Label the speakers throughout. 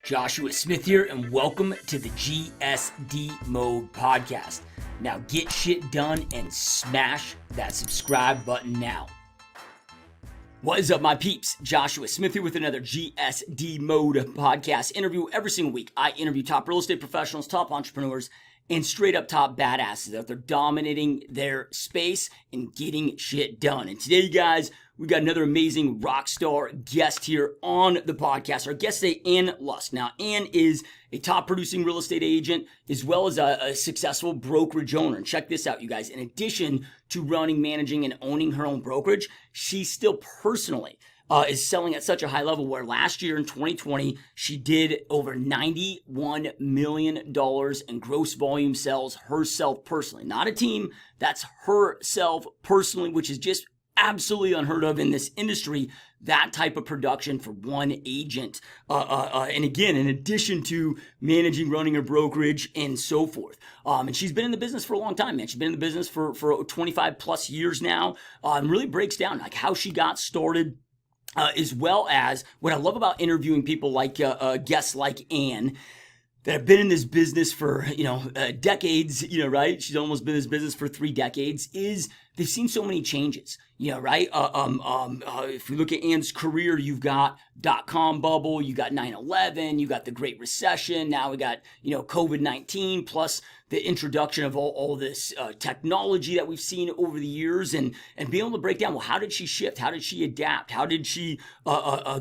Speaker 1: Joshua Smith here, and welcome to the GSD Mode podcast. Now get shit done and smash that subscribe button now. What is up, my peeps? Joshua Smith here with another GSD Mode podcast interview. Every single week, I interview top real estate professionals, top entrepreneurs, and straight up top badasses out there dominating their space and getting shit done. And today, you guys, we got another amazing rock star guest here on the podcast. Our guest today, Ann Lusk. Now, Ann is a top producing real estate agent as well as a successful brokerage owner. And check this out, you guys. In addition to running, managing, and owning her own brokerage, she still personally is selling at such a high level where last year in 2020, she did over $91 million in gross volume sales herself personally. Not a team, that's herself personally, which is just absolutely unheard of in this industry, that type of production for one agent. And again, in addition to managing, running her brokerage and so forth. And she's been in the business for a long time, man. She's been in the business for 25 plus years now, and really breaks down like how she got started. As well as what I love about interviewing people like guests like Ann that have been in this business for, decades, right? She's almost been in this business for 3 decades, is they've seen so many changes, right? If you look at Ann's career, you've got .com bubble, you got 9/11, you got the Great Recession, now we got, COVID-19, plus the introduction of all this technology that we've seen over the years, and being able to break down, well, how did she shift? How did she adapt? How did she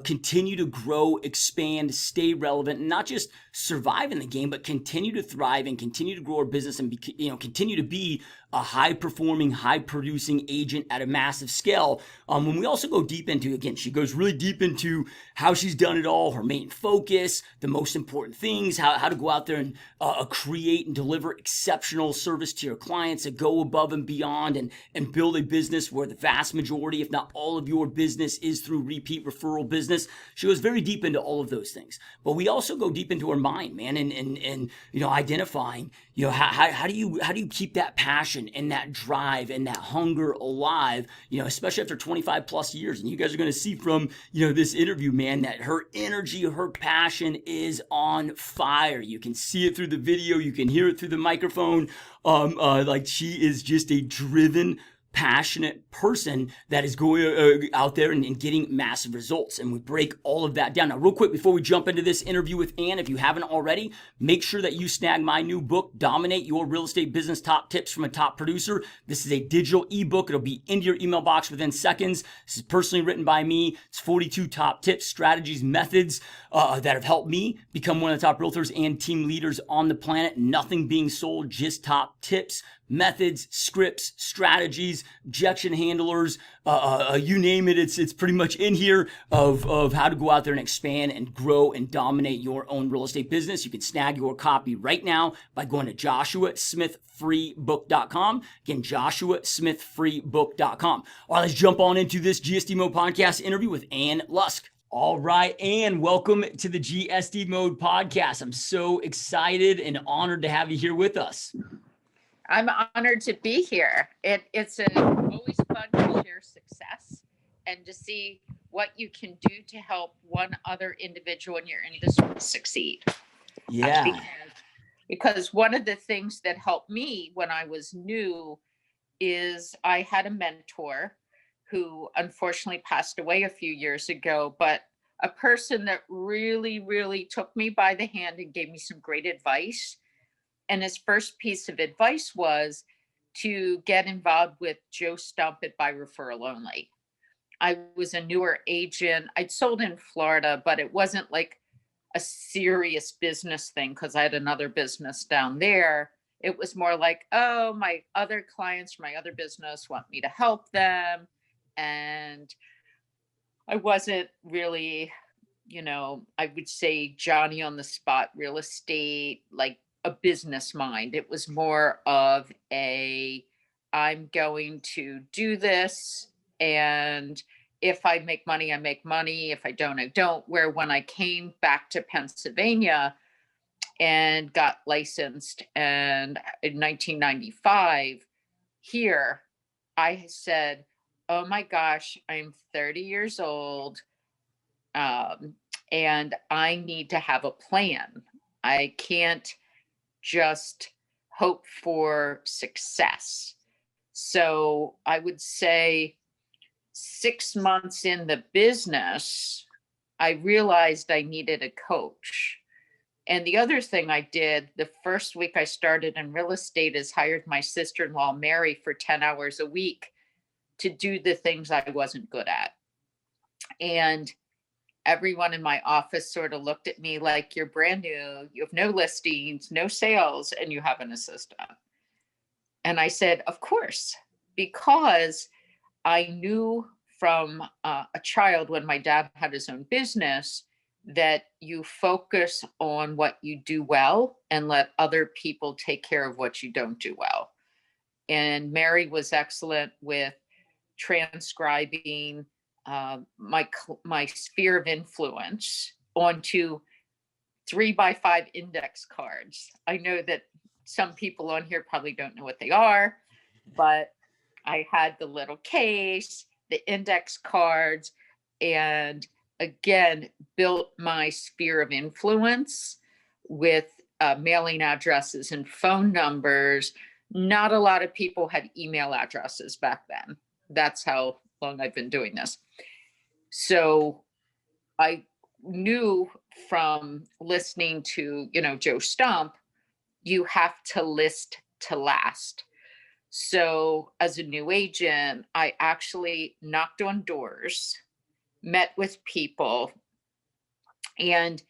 Speaker 1: continue to grow, expand, stay relevant, and not just survive in the game, but continue to thrive and continue to grow her business and continue to be a high-performing, high-producing agent at a massive scale. When we also go deep into, again, she goes really deep into how she's done it all, her main focus, the most important things, how to go out there and create and deliver exceptional service to your clients, that go above and beyond and build a business where the vast majority, if not all of your business is through repeat referral business. She goes very deep into all of those things. But we also go deep into her mind, man, and identifying, how do you keep that passion and that drive and that hunger alive, especially after 25 plus years. And you guys are going to see from, this interview, man, that her energy, her passion is on fire. You can see it through the video. You can hear it through the microphone. Like she is just a driven, passionate person that is going out there and getting massive results. And we break all of that down. Now, real quick, before we jump into this interview with Ann, if you haven't already, make sure that you snag my new book, Dominate Your Real Estate Business Top Tips from a Top Producer. This is a digital ebook. It'll be into your email box within seconds. This is personally written by me. It's 42 top tips, strategies, methods that have helped me become one of the top realtors and team leaders on the planet. Nothing being sold, just top tips, methods, scripts, strategies, objection handlers, you name it. It's pretty much in here of how to go out there and expand and grow and dominate your own real estate business. You can snag your copy right now by going to joshuasmithfreebook.com. Again, joshuasmithfreebook.com. All right, let's jump on into this GSD Mode podcast interview with Ann Lusk. All right, Ann, welcome to the GSD Mode podcast. I'm so excited and honored to have you here with us.
Speaker 2: I'm honored to be here. It's always fun to share success and to see what you can do to help one other individual in your industry succeed.
Speaker 1: Yeah.
Speaker 2: Because one of the things that helped me when I was new is I had a mentor who unfortunately passed away a few years ago, but a person that really, really took me by the hand and gave me some great advice. And his first piece of advice was to get involved with Joe Stump It by referral only. I was a newer agent. I'd sold in Florida, but it wasn't like a serious business thing because I had another business down there. It was more like, oh, my other clients from my other business want me to help them. And I wasn't really, I would say Johnny on the spot real estate, like a business mind. It was more of I'm going to do this, and if I make money, I make money. If I don't, I don't. Where when I came back to Pennsylvania and got licensed and in 1995 here, I said, oh my gosh, I'm 30 years old. and I need to have a plan. I can't just hope for success. So I would say 6 months in the business, I realized I needed a coach. And the other thing I did the first week I started in real estate is hired my sister-in-law, Mary, for 10 hours a week to do the things I wasn't good at. And everyone in my office sort of looked at me like, you're brand new, you have no listings, no sales, and you have an assistant. And I said, of course, because I knew from a child when my dad had his own business that you focus on what you do well and let other people take care of what you don't do well. And Mary was excellent with transcribing my sphere of influence onto 3x5 index cards. I know that some people on here probably don't know what they are, but I had the little case, the index cards, and again, built my sphere of influence with mailing addresses and phone numbers. Not a lot of people had email addresses back then. That's how long I've been doing this. So I knew from listening to, Joe Stump, you have to list to last. So as a new agent, I actually knocked on doors, met with people, and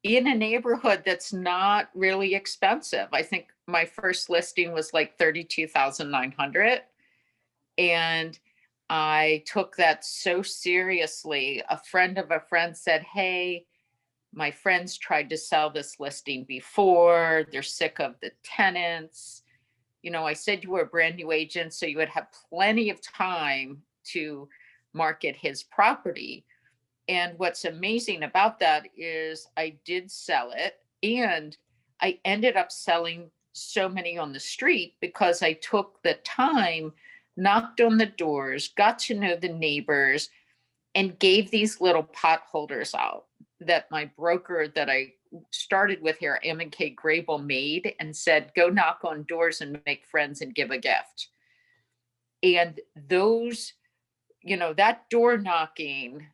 Speaker 2: in a neighborhood that's not really expensive. I think my first listing was like 32,900, and I took that so seriously. A friend of a friend said, "Hey, my friends tried to sell this listing before. They're sick of the tenants. I said you were a brand new agent, so you would have plenty of time to market his property." And what's amazing about that is I did sell it, and I ended up selling so many on the street because I took the time, knocked on the doors, got to know the neighbors, and gave these little pot holders out that my broker that I started with here, M&K Grable, made and said, go knock on doors and make friends and give a gift. And those, that door knocking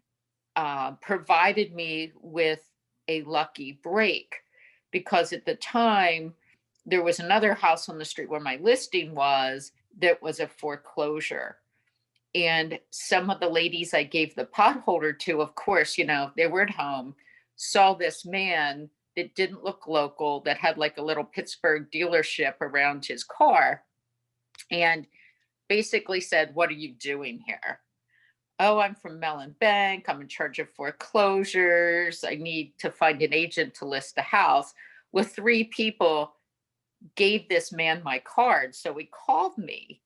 Speaker 2: provided me with a lucky break, because at the time there was another house on the street where my listing was that was a foreclosure. And some of the ladies I gave the potholder to, of course, they were at home, saw this man that didn't look local, that had like a little Pittsburgh dealership around his car, and basically said, "What are you doing here?" "Oh, I'm from Mellon Bank. I'm in charge of foreclosures. I need to find an agent to list a house." With 3 people, gave this man my card. So he called me,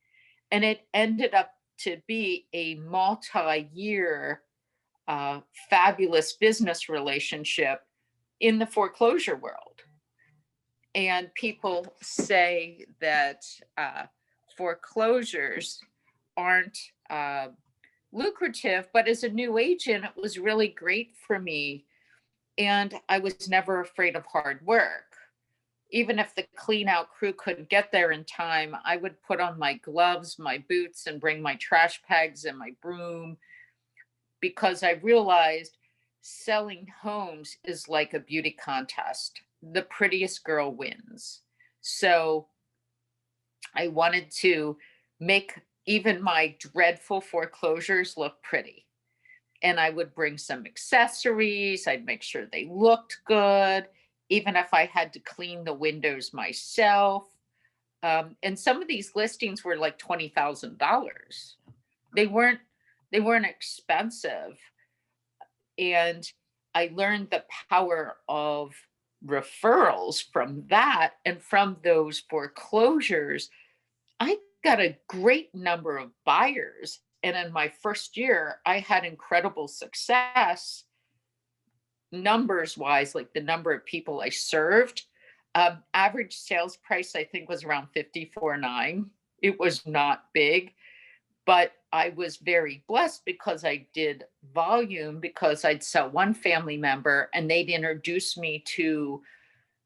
Speaker 2: and it ended up to be a multi-year fabulous business relationship in the foreclosure world. And people say that foreclosures aren't lucrative, but as a new agent, it was really great for me. And I was never afraid of hard work. Even if the clean out crew couldn't get there in time, I would put on my gloves, my boots, and bring my trash bags and my broom, because I realized selling homes is like a beauty contest. The prettiest girl wins. So I wanted to make even my dreadful foreclosures look pretty. And I would bring some accessories. I'd make sure they looked good, even if I had to clean the windows myself. And some of these listings were like $20,000. They weren't they weren't expensive. And I learned the power of referrals from that, and from those foreclosures I got a great number of buyers. And in my first year, I had incredible success numbers wise, like the number of people I served. Average sales price, I think, was around 54.9. It was not big, but I was very blessed because I did volume, because I'd sell one family member and they'd introduce me to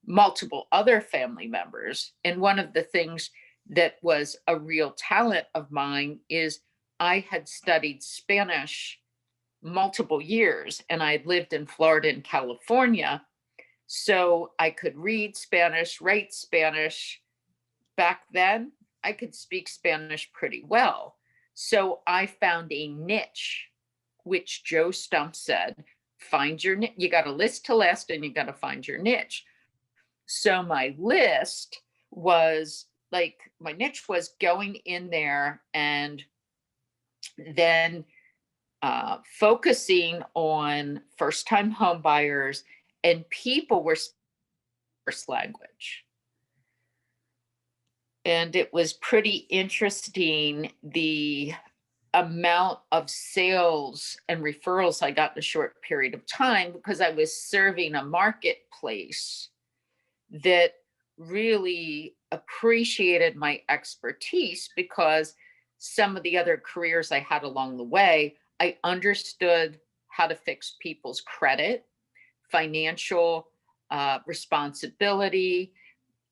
Speaker 2: multiple other family members. And one of the things that was a real talent of mine is I had studied Spanish multiple years and I had lived in Florida and California. So I could read Spanish, write Spanish. Back then, I could speak Spanish pretty well. So I found a niche, which Joe Stump said, find your niche. You got to list to last and you got to find your niche. So my list was like, my niche was going in there and then focusing on first time home buyers and people were first language. And it was pretty interesting the amount of sales and referrals I got in a short period of time, because I was serving a marketplace that really appreciated my expertise, because some of the other careers I had along the way, I understood how to fix people's credit, financial responsibility,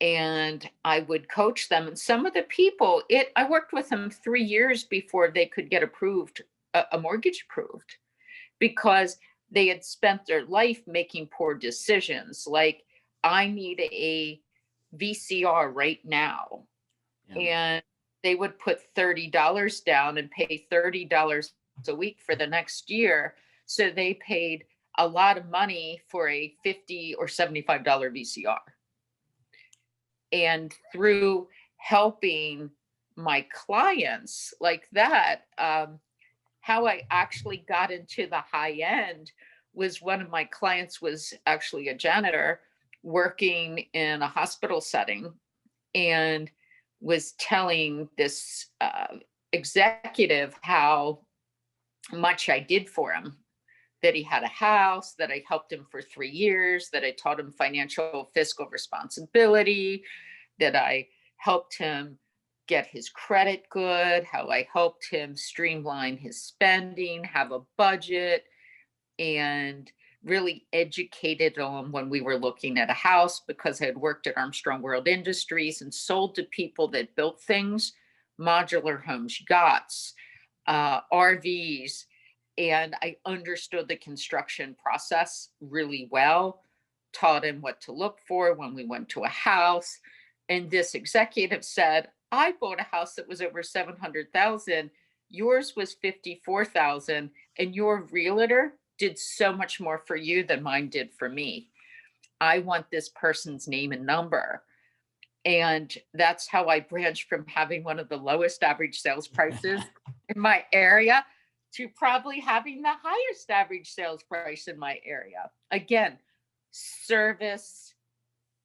Speaker 2: and I would coach them. And some of the people, I worked with them 3 years before they could get approved, a mortgage approved, because they had spent their life making poor decisions. Like, I need a VCR right now.
Speaker 1: Yeah.
Speaker 2: And they would put $30 down and pay $30 a week for the next year. So they paid a lot of money for a $50 or $75 VCR. And through helping my clients like that, how I actually got into the high end was one of my clients was actually a janitor working in a hospital setting and was telling this executive how much I did for him, that he had a house, that I helped him for 3 years, that I taught him financial fiscal responsibility, that I helped him get his credit good, how I helped him streamline his spending, have a budget, and really educated him when we were looking at a house, because I had worked at Armstrong World Industries and sold to people that built things, modular homes, yachts, RVs, and I understood the construction process really well, taught him what to look for when we went to a house. And this executive said, I bought a house that was over 700,000. Yours was 54,000, and your realtor did so much more for you than mine did for me. I want this person's name and number. And that's how I branched from having one of the lowest average sales prices in my area to probably having the highest average sales price in my area. Again, service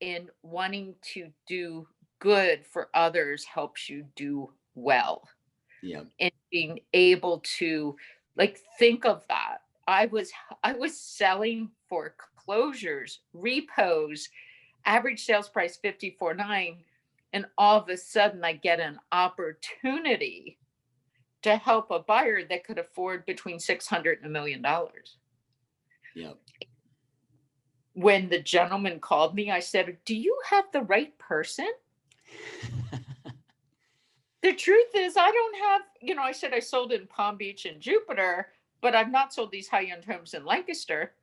Speaker 2: and wanting to do good for others helps you do well.
Speaker 1: Yeah.
Speaker 2: And being able to, like, think of that. I was selling foreclosures, repos, average sales price 54.9, and all of a sudden I get an opportunity to help a buyer that could afford between $600 and $1 million.
Speaker 1: Yeah.
Speaker 2: When the gentleman called me, I said, do you have the right person? The truth is, I don't have, I said I sold in Palm Beach and Jupiter, but I've not sold these high-end homes in Lancaster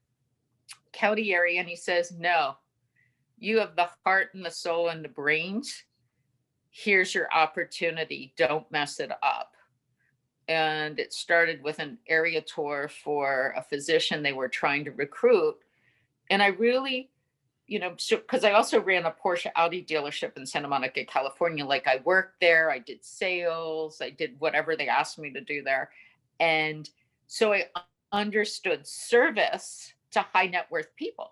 Speaker 2: County area. And he says, no, you have the heart and the soul and the brains. Here's your opportunity. Don't mess it up. And it started with an area tour for a physician they were trying to recruit. And I really, because I also ran a Porsche Audi dealership in Santa Monica, California. Like, I worked there, I did sales, I did whatever they asked me to do there. And so I understood service to high net worth people.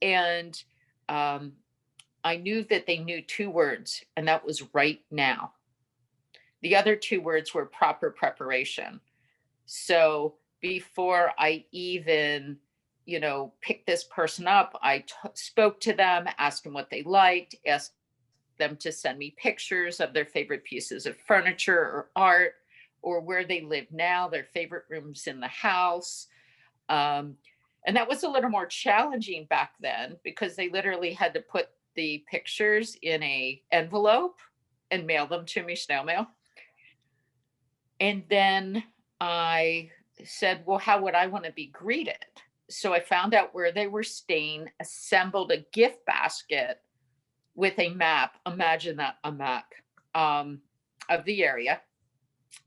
Speaker 2: And I knew that they knew 2 words, and that was right now. The other 2 words were proper preparation. So before I even, picked this person up, I spoke to them, asked them what they liked, asked them to send me pictures of their favorite pieces of furniture or art, or where they live now, their favorite rooms in the house. And that was a little more challenging back then because they literally had to put the pictures in a envelope and mail them to me, snail mail. And then I said, well, how would I want to be greeted? So I found out where they were staying, assembled a gift basket with a map. Imagine that, a map of the area,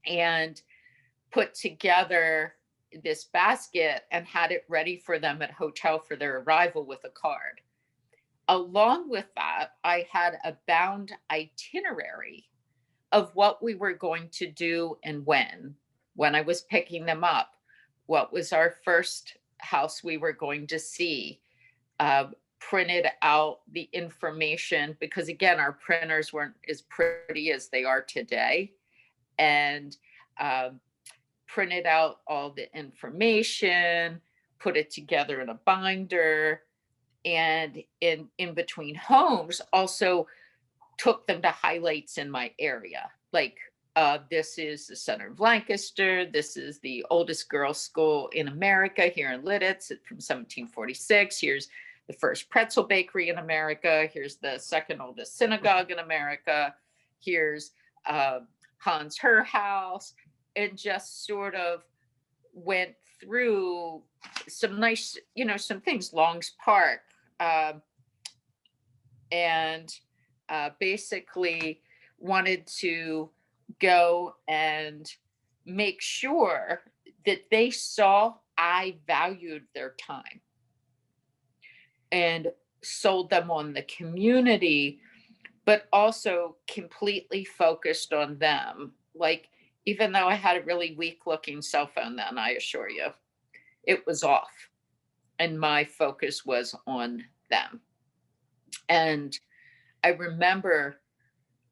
Speaker 2: and put together this basket and had it ready for them at hotel for their arrival with a card. Along with that, I had a bound itinerary of what we were going to do and when I was picking them up, what was our first house we were going to see, printed out the information, because again, our printers weren't as pretty as they are today, and printed out all the information, put it together in a binder, and in between homes also took them to highlights in my area. Like, this is the center of Lancaster. This is the oldest girls' school in America here in Lidditz from 1746. Here's the first pretzel bakery in America. Here's the second oldest synagogue in America. Here's Hans Her house. And just sort of went through some nice, some things, Long's Park, and basically wanted to go and make sure that they saw I valued their time and sold them on the community, but also completely focused on them. Like, even though I had a really weak looking cell phone then, I assure you, it was off. And my focus was on them. And I remember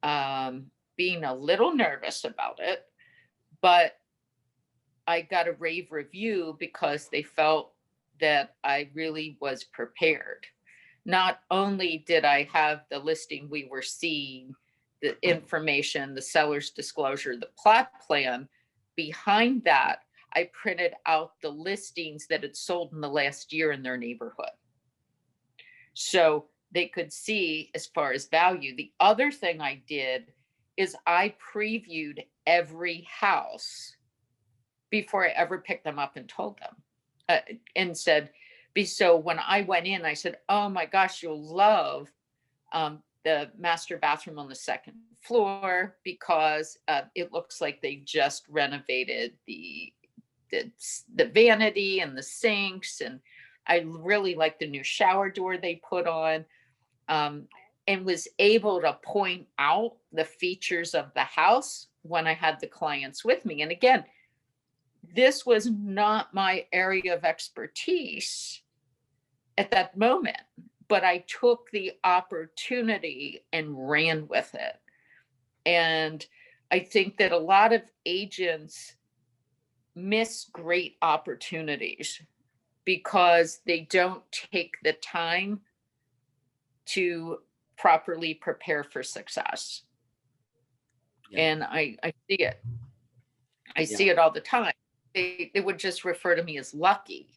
Speaker 2: being a little nervous about it, but I got a rave review because they felt that I really was prepared. Not only did I have the listing we were seeing, the information, the seller's disclosure, the plot plan, behind that, I printed out the listings that had sold in the last year in their neighborhood, so they could see as far as value. The other thing I did is I previewed every house before I ever picked them up and told them, and said, so when I went in, I said, oh my gosh, you'll love the master bathroom on the second floor because it looks like they just renovated the vanity and the sinks, and I really like the new shower door they put on, and was able to point out the features of the house when I had the clients with me. And again, this was not my area of expertise at that moment, but I took the opportunity and ran with it. And I think that a lot of agents miss great opportunities because they don't take the time to properly prepare for success. Yeah. And I see it. I see it all the time. They would just refer to me as lucky.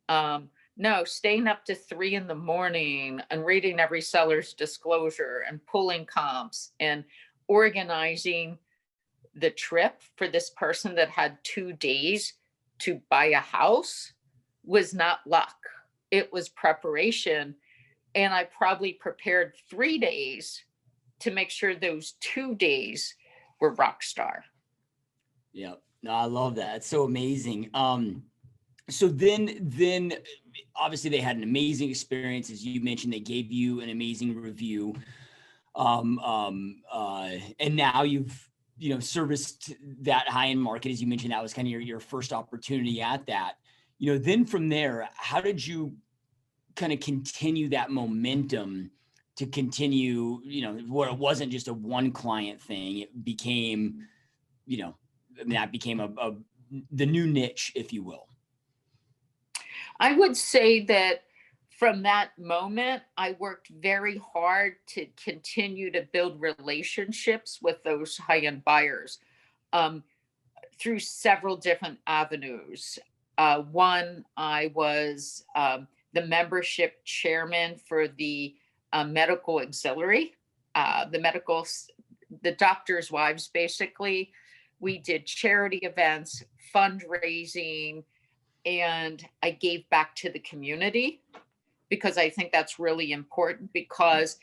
Speaker 2: No, staying up to 3 a.m. and reading every seller's disclosure and pulling comps and organizing the trip for this person that had 2 days to buy a house was not luck. It was preparation. And I probably prepared 3 days to make sure those 2 days were rock star.
Speaker 1: Yeah, no, I love that. It's so amazing. So then obviously they had an amazing experience. As you mentioned, they gave you an amazing review. And now you've, serviced that high-end market. As you mentioned, that was kind of your first opportunity at that. Then from there, how did you kind of continue that momentum to continue, where it wasn't just a one client thing, it became, that became the new niche, if you will?
Speaker 2: I would say that from that moment, I worked very hard to continue to build relationships with those high-end buyers. through several different avenues. One, I was the membership chairman for the medical auxiliary, the doctors' wives, basically. We did charity events, fundraising, and I gave back to the community because I think that's really important, because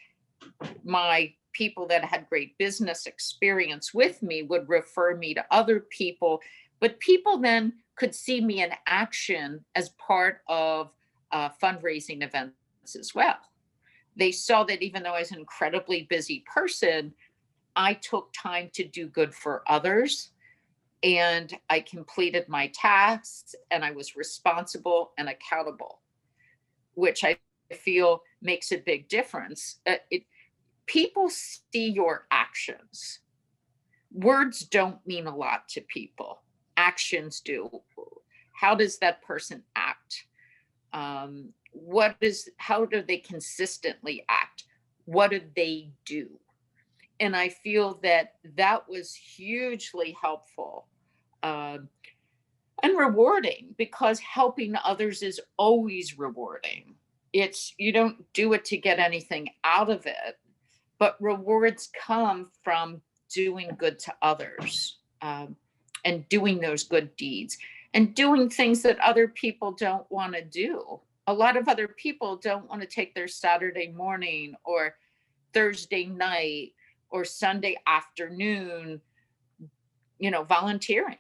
Speaker 2: my people that had great business experience with me would refer me to other people, but people then could see me in action as part of fundraising events as well. They saw that even though I was an incredibly busy person, I took time to do good for others, and I completed my tasks, and I was responsible and accountable, which I feel makes a big difference. People see your actions. Words don't mean a lot to people. Actions do. How does that person act? How do they consistently act? What do they do? And I feel that that was hugely helpful and rewarding, because helping others is always rewarding. You don't do it to get anything out of it, but rewards come from doing good to others, and doing those good deeds and doing things that other people don't want to do. A lot of other people don't want to take their Saturday morning or Thursday night or Sunday afternoon, volunteering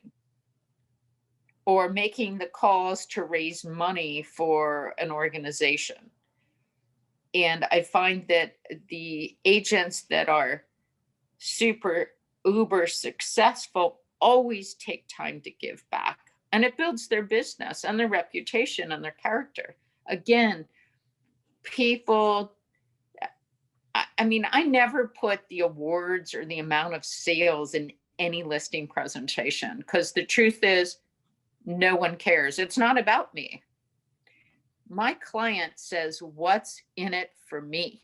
Speaker 2: or making the calls to raise money for an organization. And I find that the agents that are super uber successful always take time to give back, and it builds their business and their reputation and their character. Again, people, I never put the awards or the amount of sales in any listing presentation, because the truth is, no one cares. It's not about me. My client says, what's in it for me?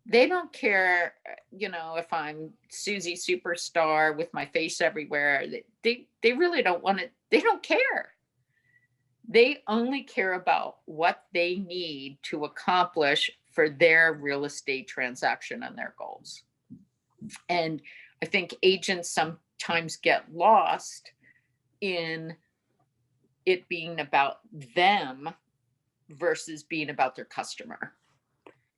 Speaker 2: They don't care, if I'm Susie Superstar with my face everywhere. They really don't want it. They don't care. They only care about what they need to accomplish for their real estate transaction and their goals. And I think agents sometimes get lost in it being about them versus being about their customer.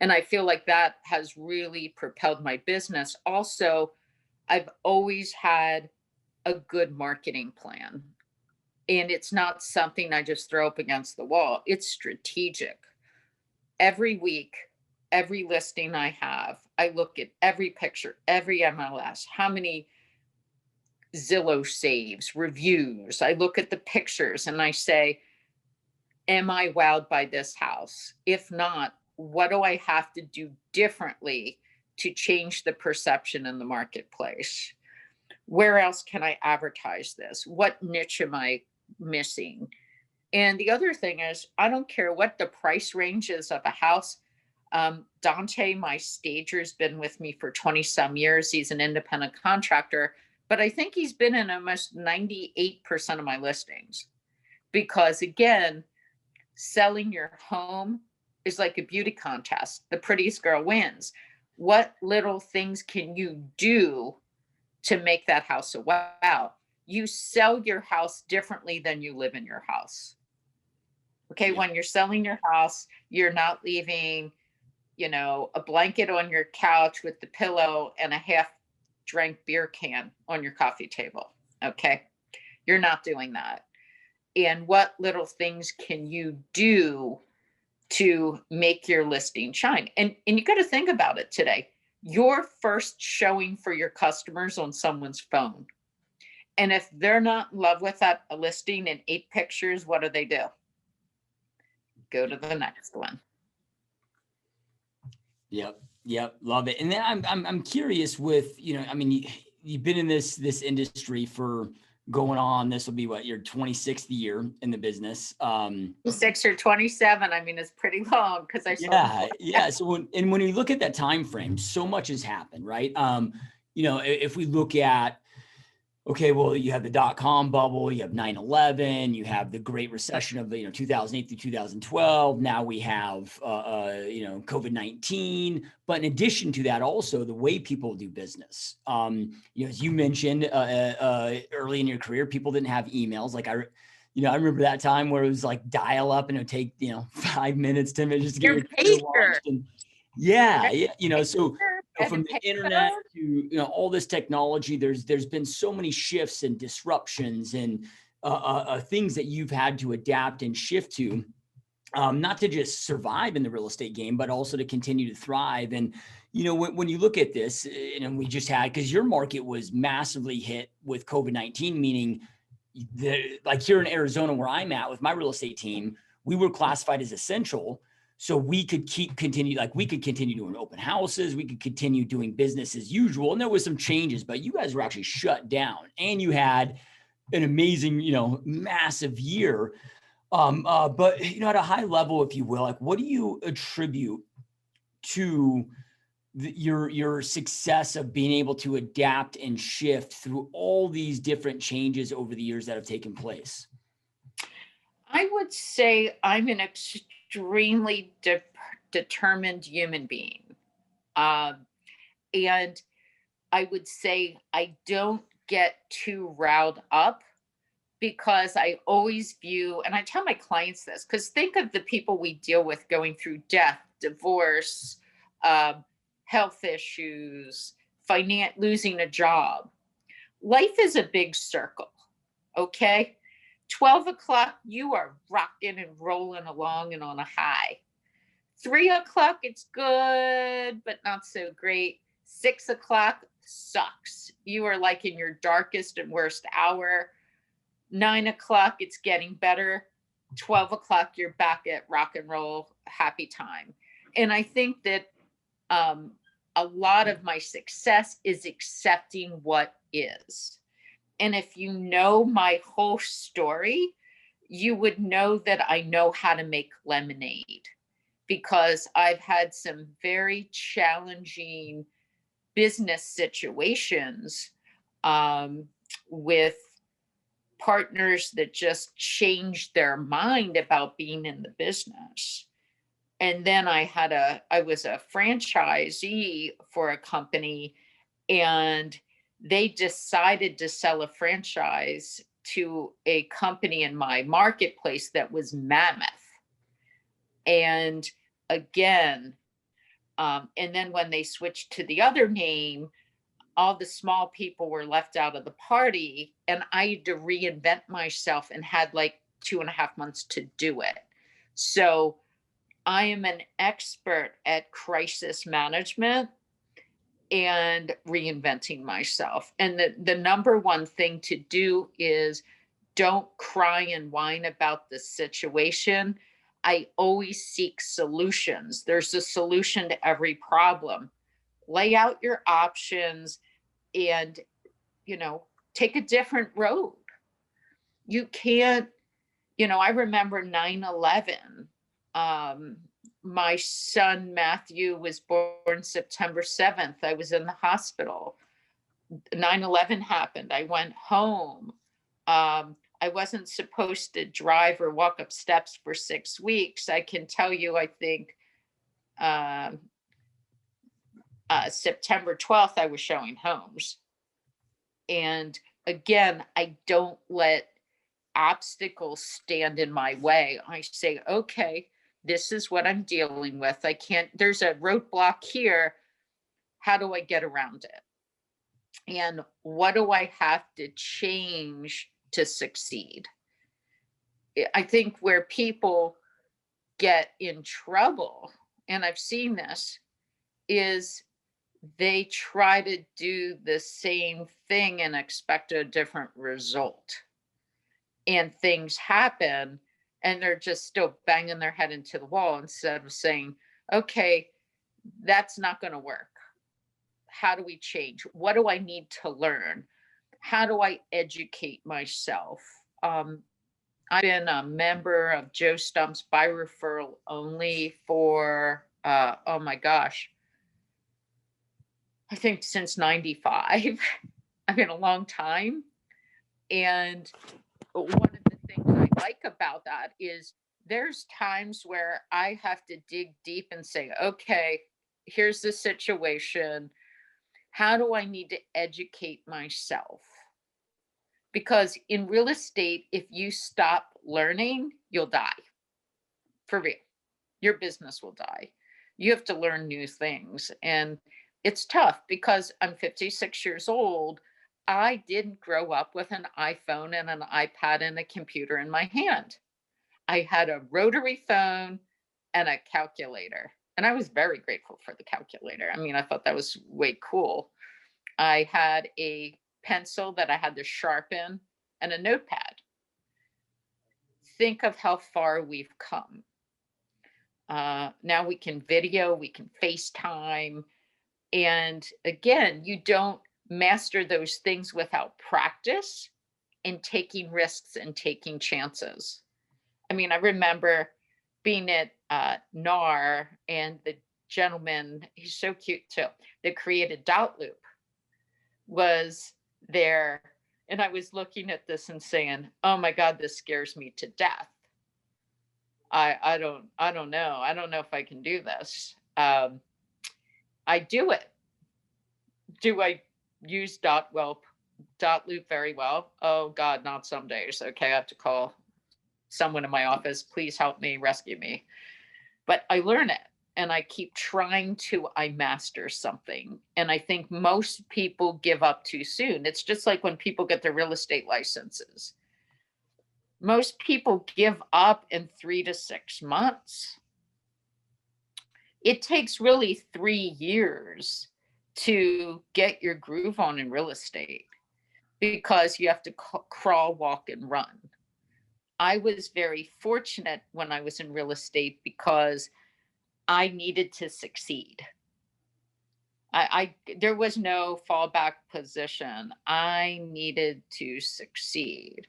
Speaker 2: And I feel like that has really propelled my business. Also, I've always had a good marketing plan. And it's not something I just throw up against the wall. It's strategic. Every week, every listing I have, I look at every picture, every MLS, how many Zillow saves, reviews. I look at the pictures and I say, am I wowed by this house? If not, what do I have to do differently to change the perception in the marketplace? Where else can I advertise this? What niche am I missing? And the other thing is, I don't care what the price range is of a house. Dante, my stager, has been with me for 20 some years. He's an independent contractor, but I think he's been in almost 98% of my listings, because again, selling your home is like a beauty contest. The prettiest girl wins. What little things can you do to make that house a wow? You sell your house differently than you live in your house. Okay, yeah. When you're selling your house, you're not leaving, a blanket on your couch with the pillow and a half drank beer can on your coffee table. Okay, you're not doing that. And what little things can you do to make your listing shine? And you got to think about it today. Your first showing for your customers on someone's phone. And if they're not in love with that listing in 8 pictures, what do? Go to the next one.
Speaker 1: Yep. Love it. And then I'm curious with, you've been in this industry for going on, this will be your 26th year in the business.
Speaker 2: 6 or 27. It's pretty long because I sold.
Speaker 1: Yeah. So when we look at that time frame, so much has happened, right? If we look at okay, well, you have the dot-com bubble, you have 9/11, you have the Great Recession of 2008 through 2012. Now we have COVID-19. But in addition to that, also the way people do business. As you mentioned early in your career, people didn't have emails. Like I remember that time where it was like dial up and it would take 5 minutes, 10 minutes just to get your computer
Speaker 2: pager.
Speaker 1: launched. And yeah, so
Speaker 2: And a
Speaker 1: from the internet
Speaker 2: payphone.
Speaker 1: to all this technology, there's been so many shifts and disruptions and things that you've had to adapt and shift to, not to just survive in the real estate game, but also to continue to thrive. And when you look at this, and we just had, because your market was massively hit with COVID-19, meaning like here in Arizona where I'm at with my real estate team, we were classified as essential. So we could continue doing open houses. We could continue doing business as usual. And there was some changes, but you guys were actually shut down and you had an amazing, massive year. But at a high level, if you will, like what do you attribute to your success of being able to adapt and shift through all these different changes over the years that have taken place?
Speaker 2: I would say I'm an extremely determined human being. Um, and I would say I don't get too riled up because I always view, and I tell my clients this, because think of the people we deal with going through death, divorce, um, health issues, losing a job. Life is a big circle, okay? 12 o'clock, you are rocking and rolling along and on a high. 3 o'clock, it's good, but not so great. 6 o'clock sucks. You are like in your darkest and worst hour. 9 o'clock, it's getting better. 12 o'clock, you're back at rock and roll, happy time. And I think that a lot of my success is accepting what is. And if you know my whole story, you would know that I know how to make lemonade because I've had some very challenging business situations with partners that just changed their mind about being in the business. And then I was a franchisee for a company, and they decided to sell a franchise to a company in my marketplace that was mammoth. And again, and then when they switched to the other name, all the small people were left out of the party, and I had to reinvent myself and had like 2.5 months to do it. So I am an expert at crisis management and reinventing myself. And the number one thing to do is don't cry and whine about the situation. I always seek solutions. There's a solution to every problem. Lay out your options and, take a different road. You can't, I remember 9/11. My son Matthew was born September 7th. I was in the hospital. 9/11 happened. I went home. I wasn't supposed to drive or walk up steps for 6 weeks. I can tell you, I think um September 12th, I was showing homes. And again, I don't let obstacles stand in my way. I say, okay, this is what I'm dealing with. There's a roadblock here. How do I get around it? And what do I have to change to succeed? I think where people get in trouble, and I've seen this, is they try to do the same thing and expect a different result. And things happen and they're just still banging their head into the wall instead of saying, okay, that's not going to work. How do we change? What do I need to learn? How do I educate myself? I've been a member of Joe Stump's by referral only for, oh my gosh, I think since 95. I mean, a long time. And one of the things I like about that is there's times where I have to dig deep and say, okay, here's the situation. How do I need to educate myself? Because in real estate, if you stop learning, you'll die. For real. Your business will die. You have to learn new things. And it's tough because I'm 56 years old. I didn't grow up with an iPhone and an iPad and a computer in my hand. I had a rotary phone and a calculator. And I was very grateful for the calculator. I mean, I thought that was way cool. I had a pencil that I had to sharpen and a notepad. Think of how far we've come. Now we can video, we can FaceTime. And again, you don't master those things without practice and taking risks and taking chances. I mean, I remember being at NAR and the gentleman, he's so cute too, that created Dot Loop was there. And I was looking at this and saying, oh my God, this scares me to death. I don't know. I don't know if I can do this. I do it. Do I use dot loop very well? Oh God, not some days. Okay, I have to call someone in my office. Please help me, rescue me. But I learn it and I keep trying to I master something. And I think most people give up too soon. It's just like when people get their real estate licenses. Most people give up in 3 to 6 months. It takes really 3 years to get your groove on in real estate because you have to crawl, walk, and run. I was very fortunate when I was in real estate because I needed to succeed. There was no fallback position. I needed to succeed.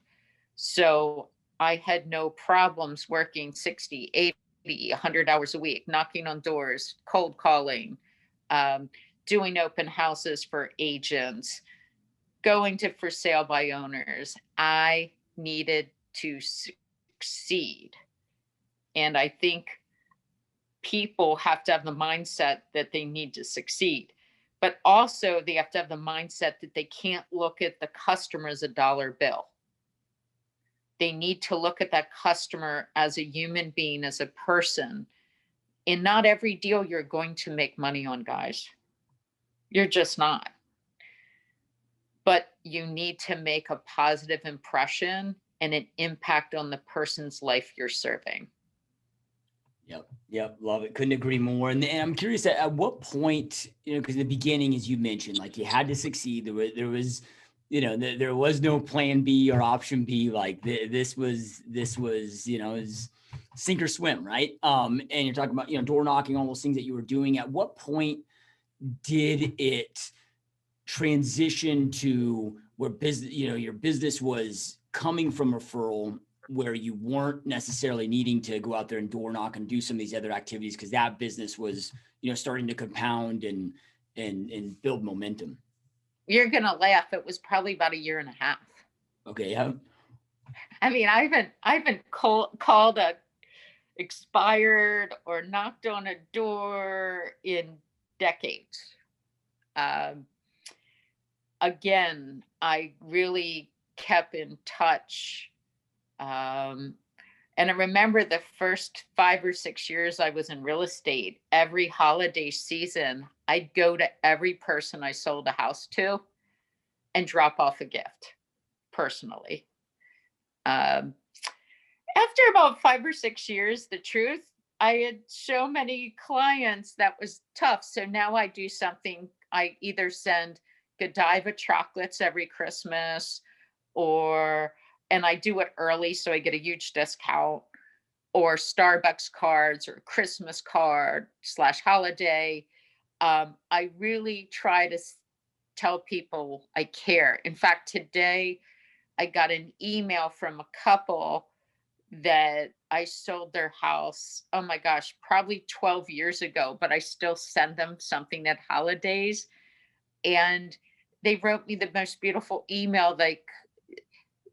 Speaker 2: So I had no problems working 60, 80, 100 hours a week, knocking on doors, cold calling, doing open houses for agents, going to for sale by owners. I needed to succeed. And I think people have to have the mindset that they need to succeed. But also, they have to have the mindset that they can't look at the customer as a dollar bill. They need to look at that customer as a human being, as a person. And not every deal you're going to make money on, guys. You're just not. But you need to make a positive impression and an impact on the person's life you're serving.
Speaker 1: Yep. Love it. Couldn't agree more. And I'm curious at what point, because the beginning, as you mentioned, like you had to succeed. There was there was no plan B or option B. Like this was, is sink or swim, right? And you're talking about, door knocking, all those things that you were doing. At what point did it transition to where business, your business was coming from referral, where you weren't necessarily needing to go out there and door knock and do some of these other activities because that business was, starting to compound and build momentum?
Speaker 2: You're going to laugh. It was probably about 1.5 years.
Speaker 1: Okay. Yeah.
Speaker 2: I mean, I haven't called a expired or knocked on a door in decades. Again, I really kept in touch. And I remember the first 5 or 6 years I was in real estate, every holiday season, I'd go to every person I sold a house to and drop off a gift personally. After about 5 or 6 years, the truth, I had so many clients that was tough. So now I do something. I either send Godiva chocolates every Christmas, and I do it early so I get a huge discount, or Starbucks cards or Christmas card / holiday. I really try to tell people I care. In fact, today I got an email from a couple that I sold their house, oh my gosh, probably 12 years ago, but I still send them something at holidays. And they wrote me the most beautiful email. Like,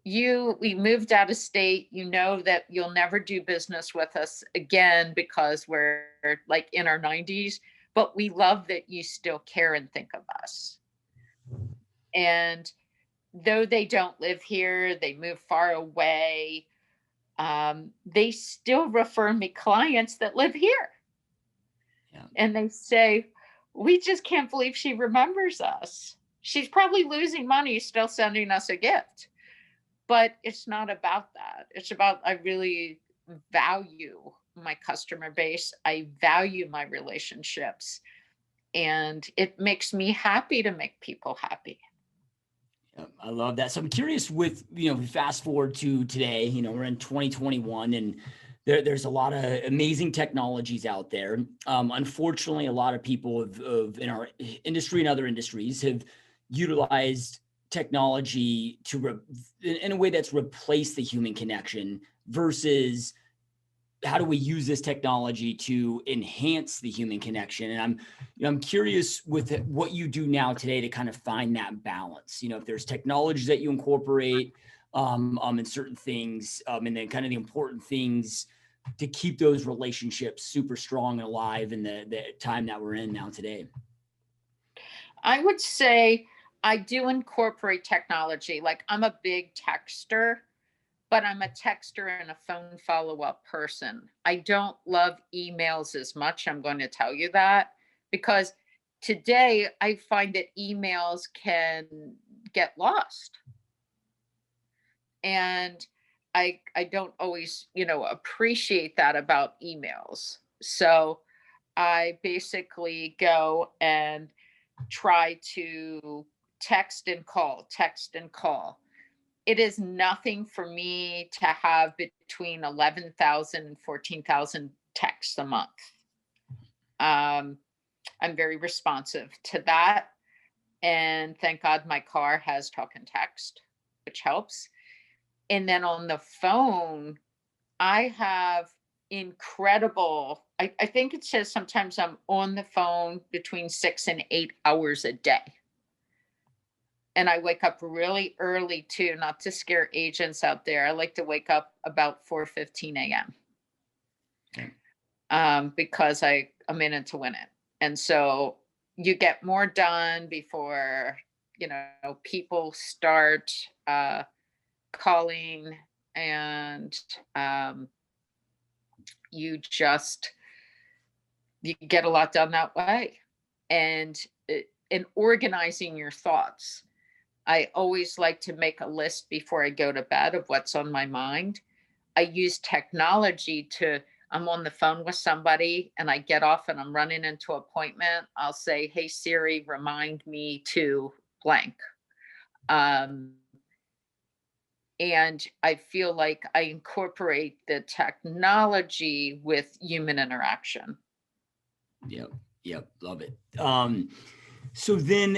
Speaker 2: we moved out of state, you know that you'll never do business with us again because we're like in our 90s, but we love that you still care and think of us. And though they don't live here, they move far away, they still refer me clients that live here.
Speaker 1: Yeah.
Speaker 2: And they say, we just can't believe she remembers us. She's probably losing money still sending us a gift. But it's not about that. It's about, I really value my customer base. I value my relationships. And it makes me happy to make people happy.
Speaker 1: Yeah, I love that. So I'm curious with, you know, fast forward to today, you know, we're in 2021 and there's a lot of amazing technologies out there. Unfortunately, a lot of people in our industry and other industries have utilized technology in a way that's replaced the human connection versus how do we use this technology to enhance the human connection? And I'm curious with what you do now today to kind of find that balance. You know, if there's technologies that you incorporate in certain things, and then kind of the important things to keep those relationships super strong and alive in the time that we're in now today.
Speaker 2: I would say I do incorporate technology. Like I'm a big texter, but I'm a texter and a phone follow-up person. I don't love emails as much. I'm going to tell you that because today I find that emails can get lost. And I don't always, appreciate that about emails. So I basically go and try to text and call. It is nothing for me to have between 11,000 and 14,000 texts a month. I'm very responsive to that. And thank God my car has talk and text, which helps. And then on the phone, I have I think it says sometimes I'm on the phone between 6 and 8 hours a day. And I wake up really early too, not to scare agents out there. I like to wake up about 4:15 a.m. Because I'm in it to win it. And so you get more done before, people start calling, and you get a lot done that way. And in organizing your thoughts, I always like to make a list before I go to bed of what's on my mind. I use technology I'm on the phone with somebody and I get off and I'm running into an appointment. I'll say, hey, Siri, remind me to blank. And I feel like I incorporate the technology with human interaction.
Speaker 1: Yep. Love it. So then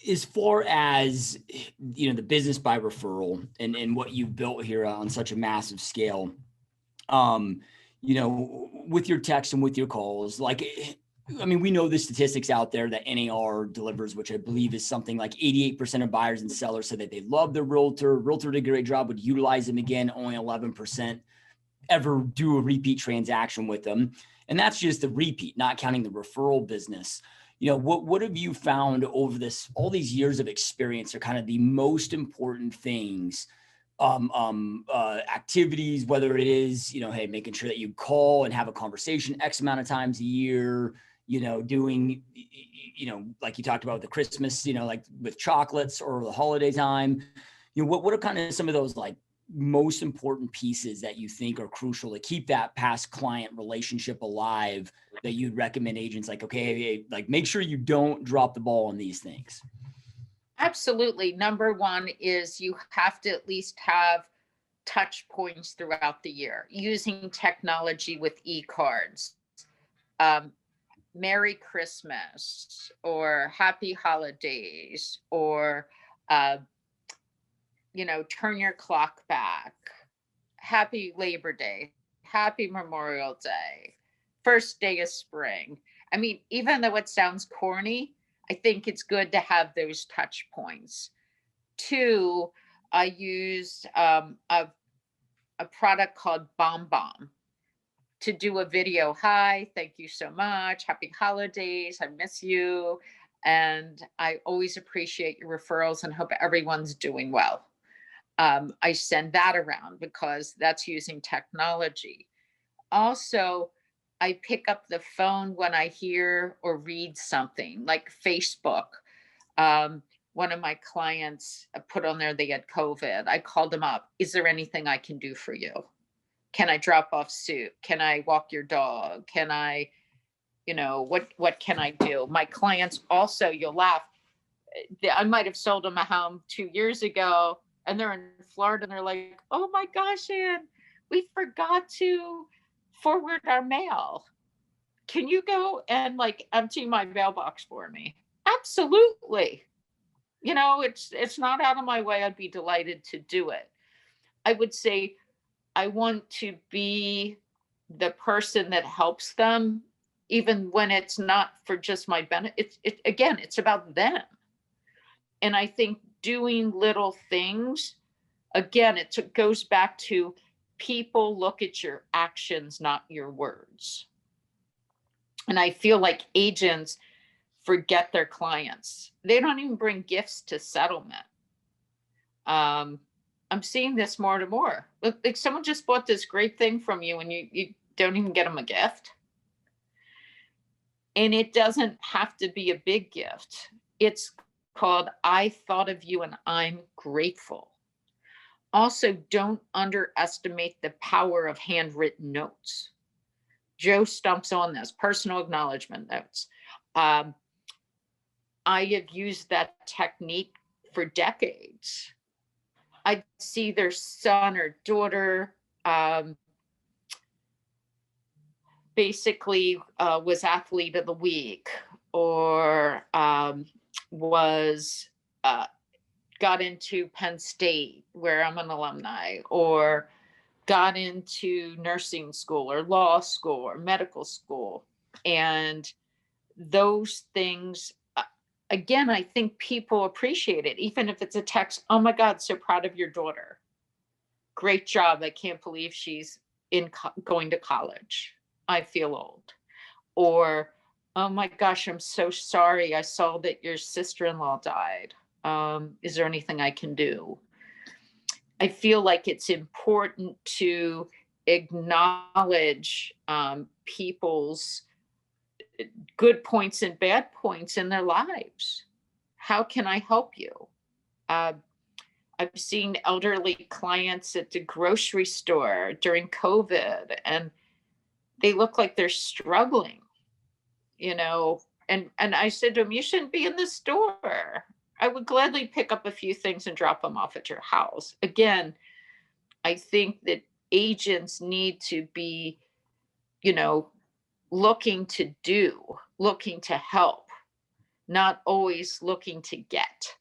Speaker 1: as far as, the business by referral and what you've built here on such a massive scale, with your text and with your calls, we know the statistics out there that NAR delivers, which I believe is something like 88% of buyers and sellers said that they love the realtor. Realtor did a great job, would utilize them again. Only 11% ever do a repeat transaction with them. And that's just the repeat, not counting the referral business. What have you found over all these years of experience are kind of the most important things, activities, whether it is, hey, making sure that you call and have a conversation X amount of times a year, doing, like you talked about the Christmas, like with chocolates or the holiday time, what are kind of some of those most important pieces that you think are crucial to keep that past client relationship alive that you'd recommend agents okay, make sure you don't drop the ball on these things?
Speaker 2: Absolutely. Number one is you have to at least have touch points throughout the year using technology with e-cards. Merry Christmas or Happy Holidays or, turn your clock back. Happy Labor Day. Happy Memorial Day. First day of spring. I mean, even though it sounds corny, I think it's good to have those touch points. Two, I used a product called Bomb Bomb to do a video. Hi, thank you so much. Happy holidays. I miss you. And I always appreciate your referrals and hope everyone's doing well. I send that around because that's using technology. Also, I pick up the phone when I hear or read something like Facebook. Um, One of my clients put on there they had COVID. I called them up. Is there anything I can do for you? Can I drop off soup? Can I walk your dog? Can I, what can I do? My clients also, you'll laugh. I might have sold them a home 2 years ago and they're in Florida and they're like, oh my gosh, Ann, we forgot to forward our mail. Can you go and like empty my mailbox for me? Absolutely. It's not out of my way. I'd be delighted to do it. I would say I want to be the person that helps them, even when it's not for just my benefit. Again, it's about them. And I think doing little things, again, goes back to people look at your actions, not your words. And I feel like agents forget their clients. They don't even bring gifts to settlement. I'm seeing this more and more. Like someone just bought this great thing from you and you don't even get them a gift. And it doesn't have to be a big gift. It's called I thought of you and I'm grateful. Also, don't underestimate the power of handwritten notes. Joe stumps on this, personal acknowledgement notes. I have used that technique for decades. I see their son or daughter basically was athlete of the week or was got into Penn State, where I'm an alumni, or got into nursing school or law school or medical school. And those things, again, I think people appreciate it, even if it's a text. Oh my God, so proud of your daughter. Great job. I can't believe she's going to college. I feel old. Or, oh my gosh, I'm so sorry. I saw that your sister-in-law died. Is there anything I can do? I feel like it's important to acknowledge people's good points and bad points in their lives. How can I help you? I've seen elderly clients at the grocery store during COVID, and they look like they're struggling, and I said to them, you shouldn't be in the store. I would gladly pick up a few things and drop them off at your house. Again, I think that agents need to be, looking to help, not always looking to get.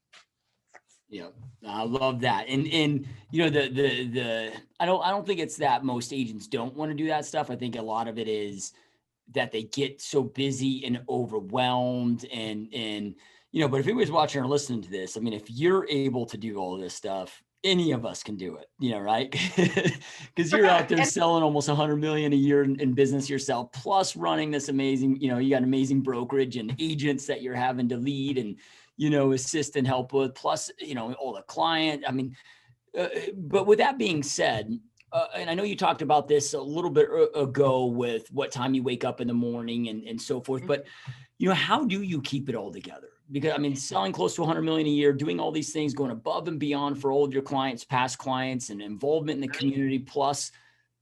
Speaker 1: Yeah, I love that. And I don't think it's that most agents don't want to do that stuff. I think a lot of it is that they get so busy and overwhelmed and but if anybody's watching or listening to this, I mean, if you're able to do all this stuff, any of us can do it, right? Because you're out there selling almost 100 million a year in business yourself, plus running this amazing, you got amazing brokerage and agents that you're having to lead and, assist and help with, plus, all the client. I mean, but with that being said, and I know you talked about this a little bit ago with what time you wake up in the morning and so forth, but how do you keep it all together? Because I mean, selling close to 100 million a year, doing all these things, going above and beyond for all of your clients, past clients, and involvement in the community, plus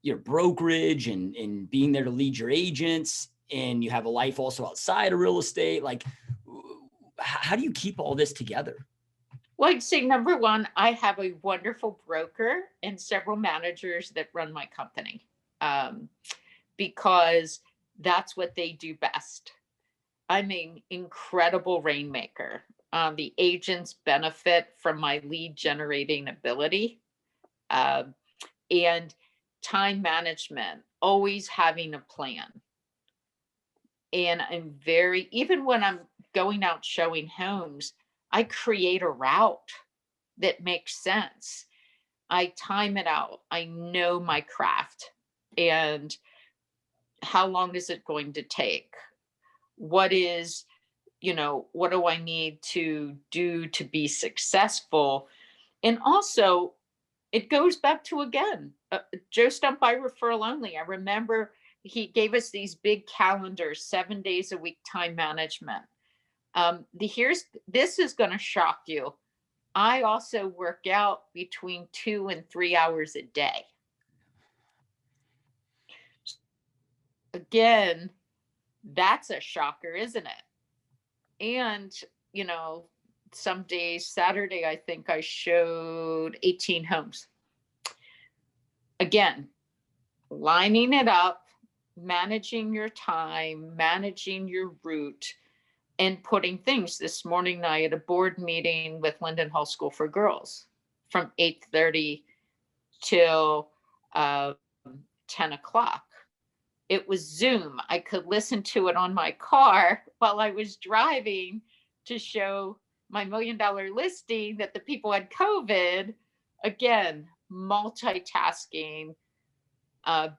Speaker 1: your brokerage and being there to lead your agents, and you have a life also outside of real estate. Like, how do you keep all this together?
Speaker 2: Well, I'd say number one, I have a wonderful broker and several managers that run my company because that's what they do best. I'm an incredible rainmaker. The agents benefit from my lead generating ability and time management, always having a plan. And even when I'm going out showing homes, I create a route that makes sense. I time it out. I know my craft. And how long is it going to take? What is, what do I need to do to be successful? And also, it goes back to, again, Joe Stump by referral only. I remember he gave us these big calendars, 7 days a week time management. This is going to shock you. I also work out between 2 and 3 hours a day. Again, that's a shocker, isn't it? And, you know, some days, Saturday, I think I showed 18 homes. Again, lining it up, managing your time, managing your route, and putting things. This morning, I had a board meeting with Linden Hall School for Girls from 8:30 till 10 o'clock. It was Zoom. I could listen to it on my car while I was driving to show my $1 million listing that the people had COVID. Again, multitasking,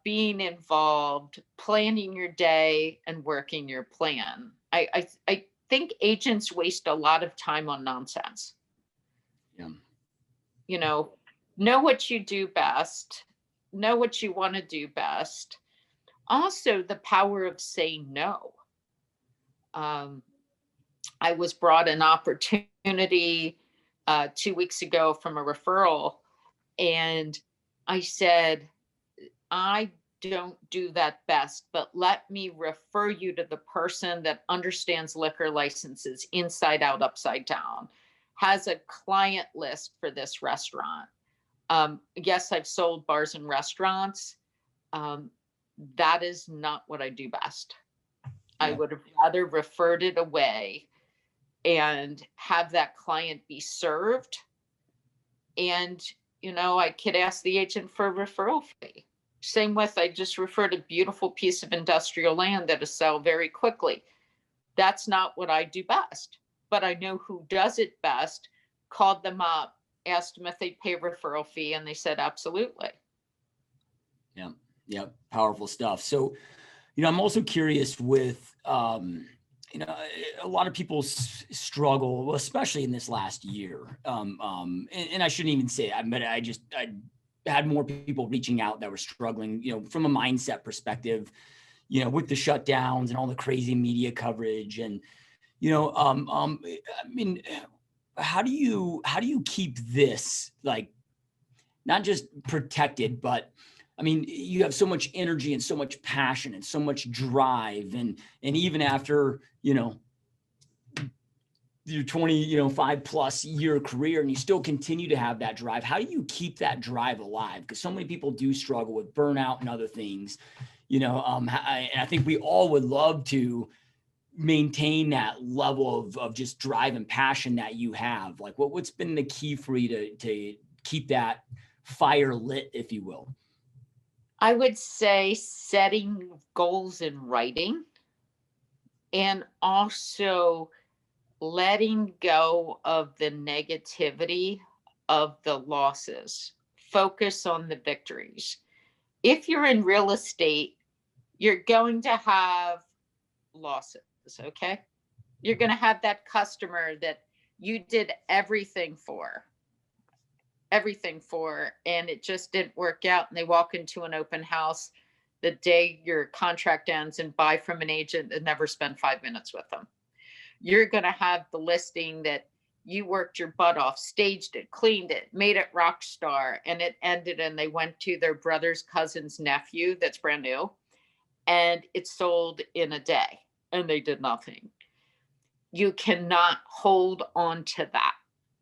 Speaker 2: being involved, planning your day, and working your plan. I think agents waste a lot of time on nonsense.
Speaker 1: Yeah.
Speaker 2: Know what you do best, know what you want to do best. Also, the power of saying no. I was brought an opportunity 2 weeks ago from a referral, and I said, I don't do that best, but let me refer you to the person that understands liquor licenses inside out, upside down, has a client list for this restaurant. Yes, I've sold bars and restaurants. That is not what I do best. Yeah. I would have rather referred it away and have that client be served. And, I could ask the agent for a referral fee. Same with, I just referred a beautiful piece of industrial land that'll sell very quickly. That's not what I do best, but I know who does it best, called them up, asked them if they'd pay a referral fee, and they said, absolutely.
Speaker 1: Yeah. Yeah. Powerful stuff. So, I'm also curious with, a lot of people struggle, especially in this last year. And I shouldn't even say that, but I had more people reaching out that were struggling, from a mindset perspective, with the shutdowns and all the crazy media coverage. And, I mean, how do you keep this, like, not just protected, but I mean, you have so much energy and so much passion and so much drive, and even after, your 5+ year career, and you still continue to have that drive. How do you keep that drive alive? Because so many people do struggle with burnout and other things, and I think we all would love to maintain that level of just drive and passion that you have. Like, what's been the key for you to keep that fire lit, if you will?
Speaker 2: I would say setting goals in writing, and also letting go of the negativity of the losses. Focus on the victories. If you're in real estate, you're going to have losses, okay? You're going to have that customer that you did everything for, and it just didn't work out, and they walk into an open house the day your contract ends and buy from an agent and never spend 5 minutes with them. You're going to have the listing that you worked your butt off, staged it, cleaned it, made it rock star, and it ended, and they went to their brother's cousin's nephew that's brand new, and it sold in a day, and they did nothing. You cannot hold on to that.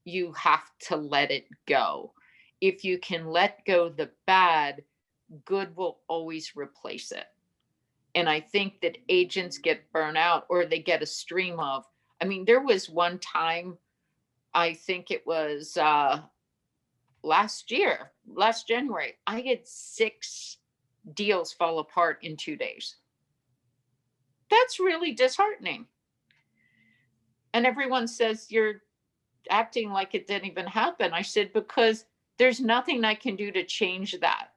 Speaker 2: You have to let it go. If you can let go the bad, good will always replace it. And I think that agents get burnt out, or they get a stream of. I mean, there was one time, I think it was last January, I had 6 deals fall apart in 2 days. That's really disheartening. And everyone says you're acting like it didn't even happen. I said, because there's nothing I can do to change that.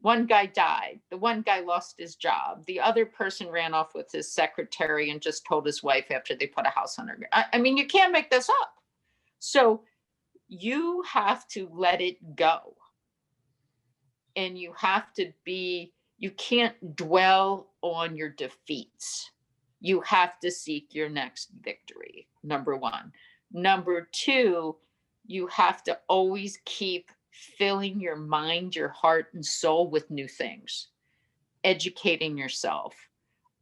Speaker 2: One guy died. The one guy lost his job. The other person ran off with his secretary and just told his wife after they put a house on her. I mean, you can't make this up. So you have to let it go. And you have to be, you can't dwell on your defeats. You have to seek your next victory, number one. Number two, you have to always keep filling your mind, your heart, and soul with new things, educating yourself,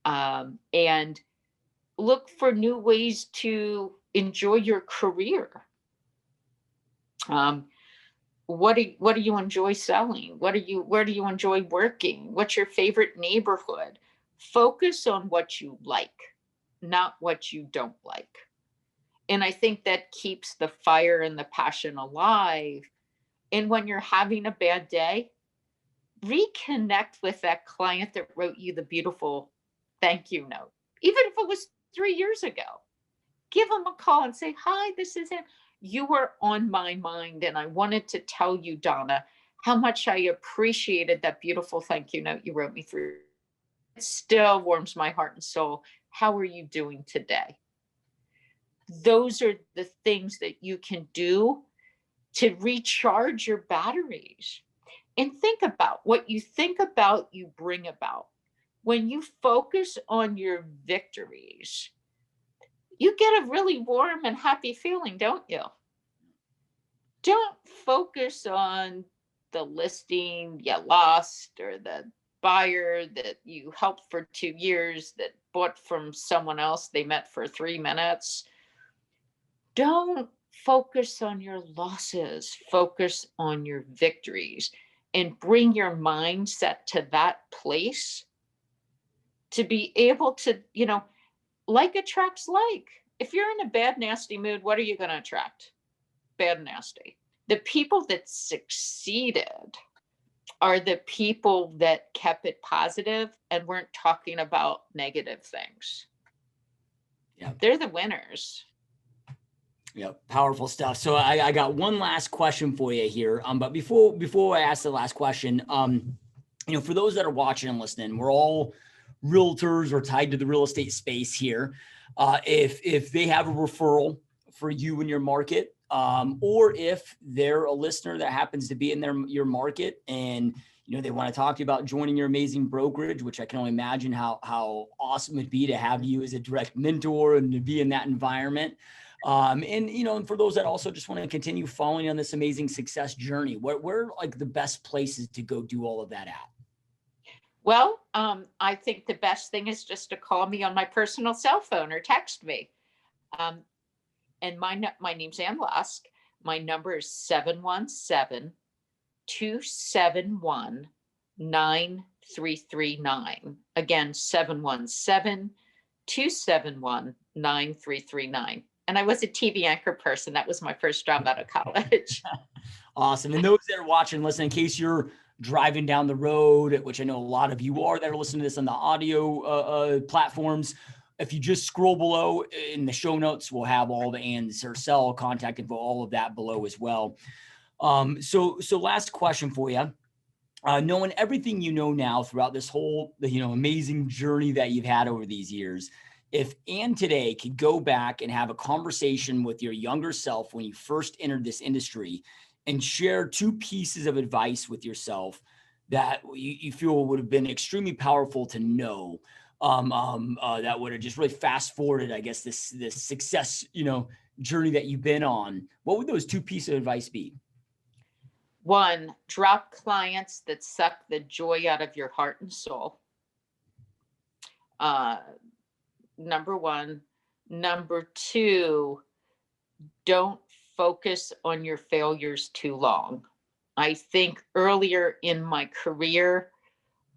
Speaker 2: and look for new ways to enjoy your career. What do you enjoy selling? Where do you enjoy working? What's your favorite neighborhood? Focus on what you like, not what you don't like. And I think that keeps the fire and the passion alive. And when you're having a bad day, reconnect with that client that wrote you the beautiful thank you note, even if it was 3 years ago. Give them a call and say, hi, this is him. You were on my mind. And I wanted to tell you, Donna, how much I appreciated that beautiful thank you note you wrote me through. It still warms my heart and soul. How are you doing today? Those are the things that you can do to recharge your batteries. And think about what you think about, you bring about. When you focus on your victories, you get a really warm and happy feeling, don't you? Don't focus on the listing you lost or the buyer that you helped for 2 years that bought from someone else they met for 3 minutes. Don't focus on your losses, focus on your victories, and bring your mindset to that place to be able to, like attracts like. If you're in a bad, nasty mood, what are you going to attract? Bad and nasty. The people that succeeded are the people that kept it positive and weren't talking about negative things.
Speaker 1: Yeah.
Speaker 2: They're the winners.
Speaker 1: Yeah, powerful stuff. So I got one last question for you here. But before I ask the last question, for those that are watching and listening, we're all realtors or tied to the real estate space here. If they have a referral for you in your market, or if they're a listener that happens to be in your market and they want to talk to you about joining your amazing brokerage, which I can only imagine how awesome it'd be to have you as a direct mentor and to be in that environment. And for those that also just want to continue following on this amazing success journey, where are like the best places to go do all of that at?
Speaker 2: Well, I think the best thing is just to call me on my personal cell phone or text me. And my name's Ann Lusk. My number is 717-271-9339. Again, 717-271-9339. And I was a TV anchor person. That was my first job out of college.
Speaker 1: Awesome. And those that are watching, listen, in case you're driving down the road, which I know a lot of you are that are listening to this on the audio platforms, if you just scroll below in the show notes, we'll have all the Ann's her cell contact info, all of that below as well. So last question for you. Knowing everything you know now throughout this whole amazing journey that you've had over these years, if Ann today could go back and have a conversation with your younger self when you first entered this industry and share 2 pieces of advice with yourself that you feel would have been extremely powerful to know, that would have just really fast forwarded, I guess, this success, journey that you've been on, what would those 2 pieces of advice be?
Speaker 2: 1, drop clients that suck the joy out of your heart and soul. Number 1. Number 2, don't focus on your failures too long. I think earlier in my career,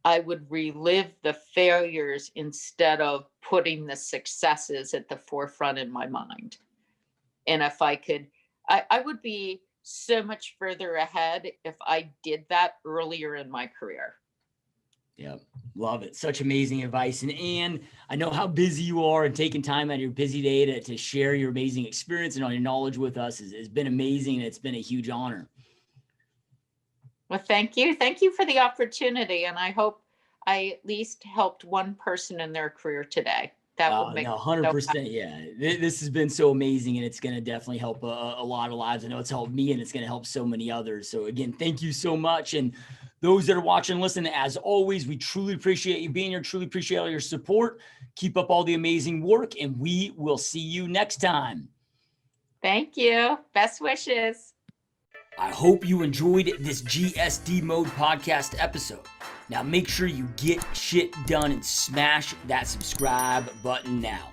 Speaker 2: I would relive the failures instead of putting the successes at the forefront in my mind. And if I could, I would be so much further ahead if I did that earlier in my career.
Speaker 1: Yep. Love it. Such amazing advice. And I know how busy you are, and taking time out of your busy day to share your amazing experience and all your knowledge with us has been amazing. And it's been a huge honor.
Speaker 2: Well, thank you. Thank you for the opportunity. And I hope I at least helped one person in their career today. That will make
Speaker 1: No,
Speaker 2: me so happy.
Speaker 1: 100%. Yeah. This has been so amazing, and it's going to definitely help a lot of lives. I know it's helped me, and it's going to help so many others. So again, thank you so much. And those that are watching and listening, as always, we truly appreciate you being here. Truly appreciate all your support. Keep up all the amazing work, and we will see you next time.
Speaker 2: Thank you. Best wishes.
Speaker 1: I hope you enjoyed this GSD Mode podcast episode. Now make sure you get shit done and smash that subscribe button now.